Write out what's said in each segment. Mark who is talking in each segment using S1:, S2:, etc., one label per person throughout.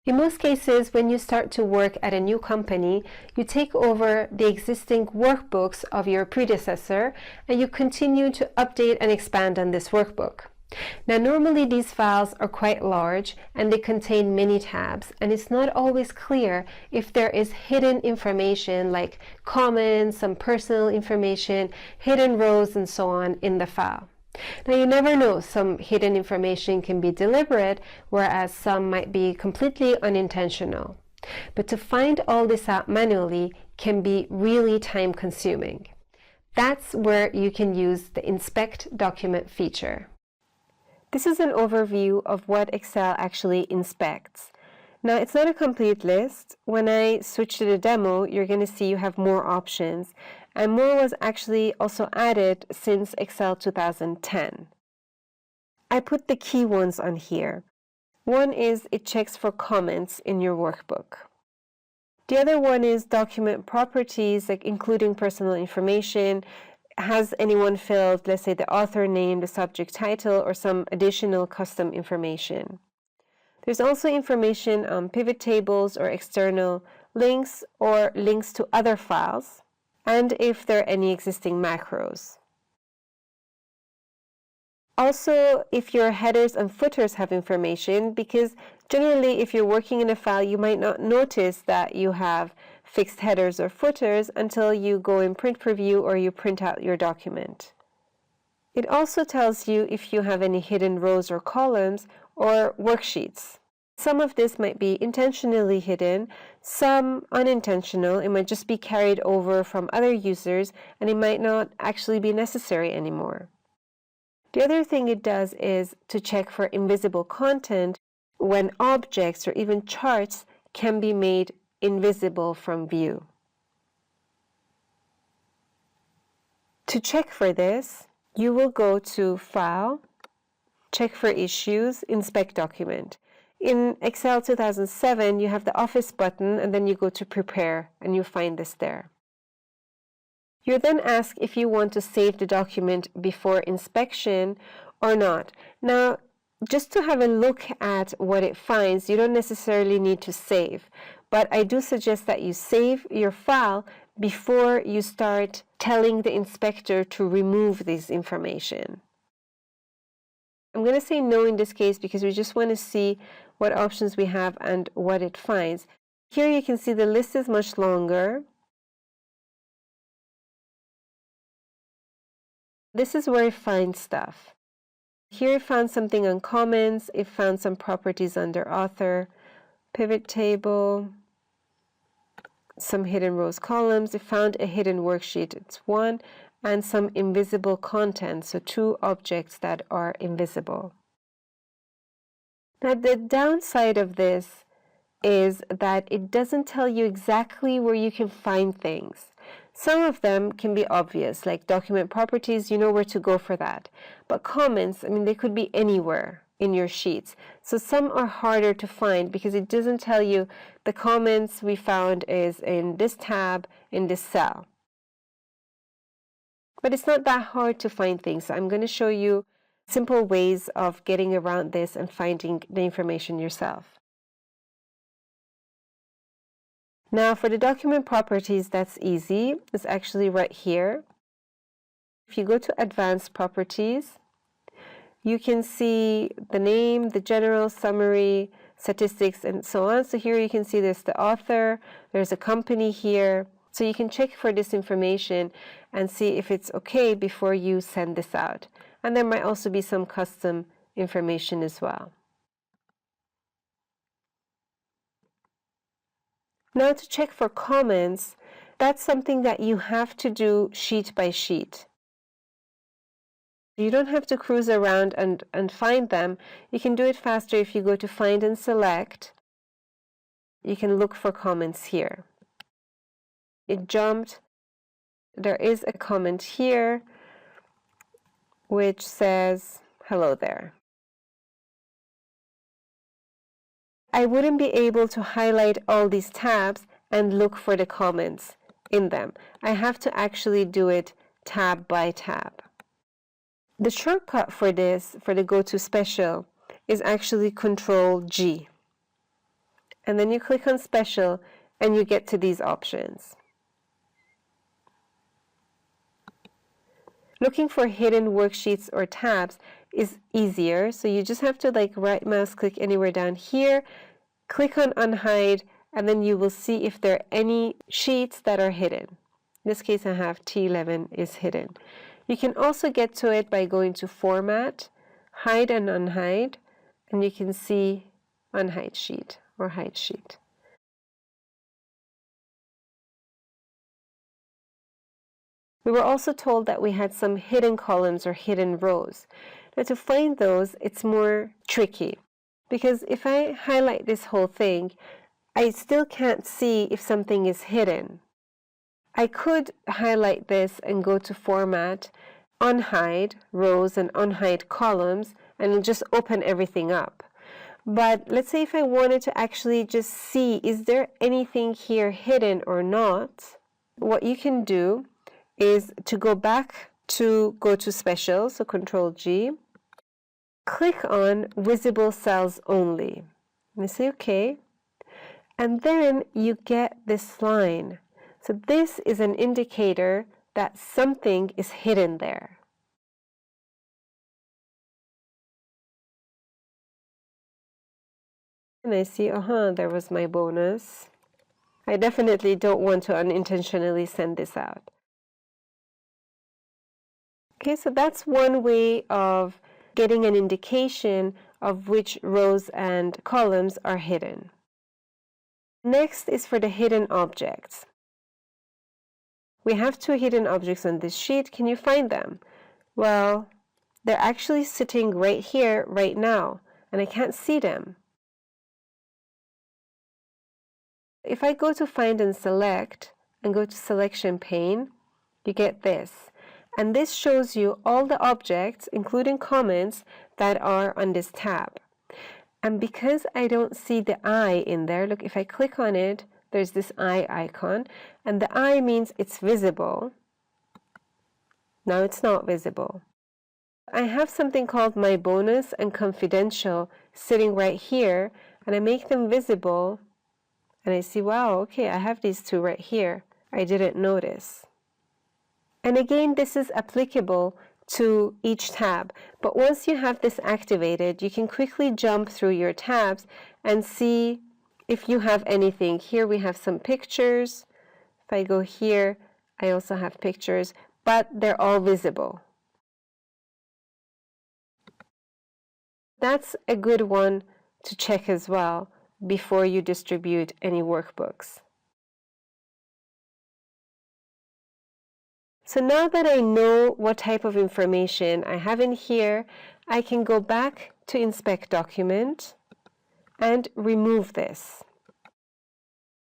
S1: In most cases, when you start to work at a new company, you take over the existing workbooks of your predecessor and you continue to update and expand on this workbook. Now, normally these files are quite large and they contain many tabs, and it's not always clear if there is hidden information like comments, some personal information, hidden rows, and so on in the file. Now, you never know, some hidden information can be deliberate, whereas some might be completely unintentional. But to find all this out manually can be really time-consuming. That's where you can use the Inspect Document feature. This is an overview of what Excel actually inspects. Now, it's not a complete list. When I switch to the demo, you're going to see you have more options. And more was actually also added since Excel 2010. I put the key ones on here. One is it checks for comments in your workbook. The other one is document properties, like including personal information. Has anyone filled, let's say, the author name, the subject title, or some additional custom information? There's also information on PivotTables or external links or links to other files, and if there are any existing macros. Also, if your headers and footers have information, because generally if you're working in a file, you might not notice that you have fixed headers or footers until you go in print preview or you print out your document. It also tells you if you have any hidden rows or columns or worksheets. Some of this might be intentionally hidden, some unintentional. It might just be carried over from other users and it might not actually be necessary anymore. The other thing it does is to check for invisible content when objects or even charts can be made invisible from view. To check for this, you will go to File, Check for Issues, Inspect Document. In Excel 2007, you have the Office button, and then you go to Prepare, and you find this there. You're then asked if you want to save the document before inspection or not. Now, just to have a look at what it finds, you don't necessarily need to save, but I do suggest that you save your file before you start telling the inspector to remove this information. I'm going to say no in this case because we just want to see what options we have and what it finds. Here you can see the list is much longer. This is where it finds stuff. Here it found something on comments, it found some properties under author, pivot table, some hidden rows, columns. It found a hidden worksheet, it's one, and some invisible content, so two objects that are invisible. Now the downside of this is that it doesn't tell you exactly where you can find things. Some of them can be obvious, like document properties, you know where to go for that. But comments, I mean, they could be anywhere in your sheets. So some are harder to find because it doesn't tell you the comments we found is in this tab, in this cell. But it's not that hard to find things. So I'm going to show you simple ways of getting around this and finding the information yourself. Now for the document properties, that's easy. It's actually right here. If you go to Advanced Properties, you can see the name, the general summary, statistics, and so on. So here you can see there's the author, there's a company here. So you can check for this information and see if it's okay before you send this out. And there might also be some custom information as well. Now to check for comments, that's something that you have to do sheet by sheet. You don't have to cruise around and find them. You can do it faster if you go to Find and Select. You can look for comments here. It jumped. There is a comment here which says, "Hello there." I wouldn't be able to highlight all these tabs and look for the comments in them. I have to actually do it tab by tab. The shortcut for this, for the Go to Special, is actually Control G. and then you click on Special, and you get to these options. Looking for hidden worksheets or tabs is easier, so you just have to right mouse click anywhere down here, click on Unhide, and then you will see if there are any sheets that are hidden. In this case I have T11 is hidden. You can also get to it by going to Format, Hide and Unhide, and you can see Unhide Sheet or Hide Sheet. We were also told that we had some hidden columns or hidden rows. Now to find those, it's more tricky, because if I highlight this whole thing, I still can't see if something is hidden. I could highlight this and go to Format, Unhide Rows and Unhide Columns, and just open everything up. But let's say if I wanted to actually just see, is there anything here hidden or not, what you can do is to go back to go to Special, so Control G, click on Visible Cells Only, and say OK, and then you get this line. So this is an indicator that something is hidden there. And I see, there was my bonus. I definitely don't want to unintentionally send this out. Okay, so that's one way of getting an indication of which rows and columns are hidden. Next is for the hidden objects. We have 2 hidden objects on this sheet. Can you find them? Well, they're actually sitting right here, right now, and I can't see them. If I go to Find and Select and go to Selection pane, you get this. And this shows you all the objects, including comments, that are on this tab. And because I don't see the eye in there, look, if I click on it, there's this eye icon, and the eye means it's visible. Now it's not visible. I have something called My Bonus and Confidential sitting right here, and I make them visible, and I see, wow, okay, I have these 2 right here. I didn't notice. And again, this is applicable to each tab. But once you have this activated, you can quickly jump through your tabs and see if you have anything. Here we have some pictures. If I go here, I also have pictures, but they're all visible. That's a good one to check as well before you distribute any workbooks. So now that I know what type of information I have in here, I can go back to Inspect Document and remove this.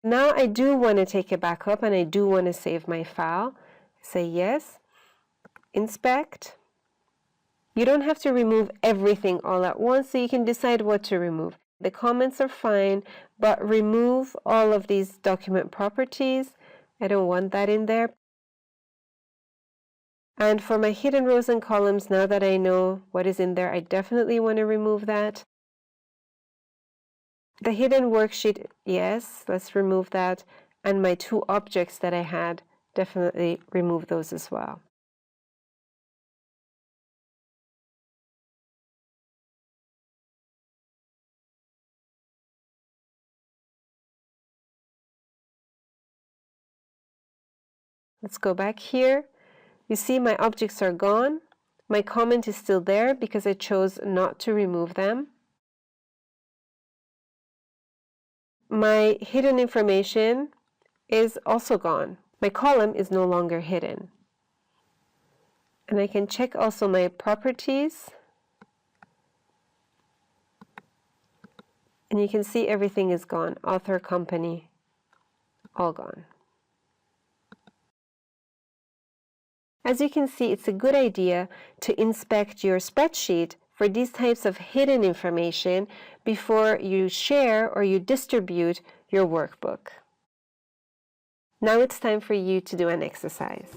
S1: Now I do want to take a backup and I do want to save my file. Say yes, Inspect. You don't have to remove everything all at once, so you can decide what to remove. The comments are fine, but remove all of these document properties. I don't want that in there. And for my hidden rows and columns, now that I know what is in there, I definitely want to remove that. The hidden worksheet, yes, let's remove that. And my 2 objects that I had, definitely remove those as well. Let's go back here. You see my objects are gone. My comment is still there because I chose not to remove them. My hidden information is also gone. My column is no longer hidden. And I can check also my properties. And you can see everything is gone. Author, company, all gone. As you can see, it's a good idea to inspect your spreadsheet for these types of hidden information before you share or you distribute your workbook. Now it's time for you to do an exercise.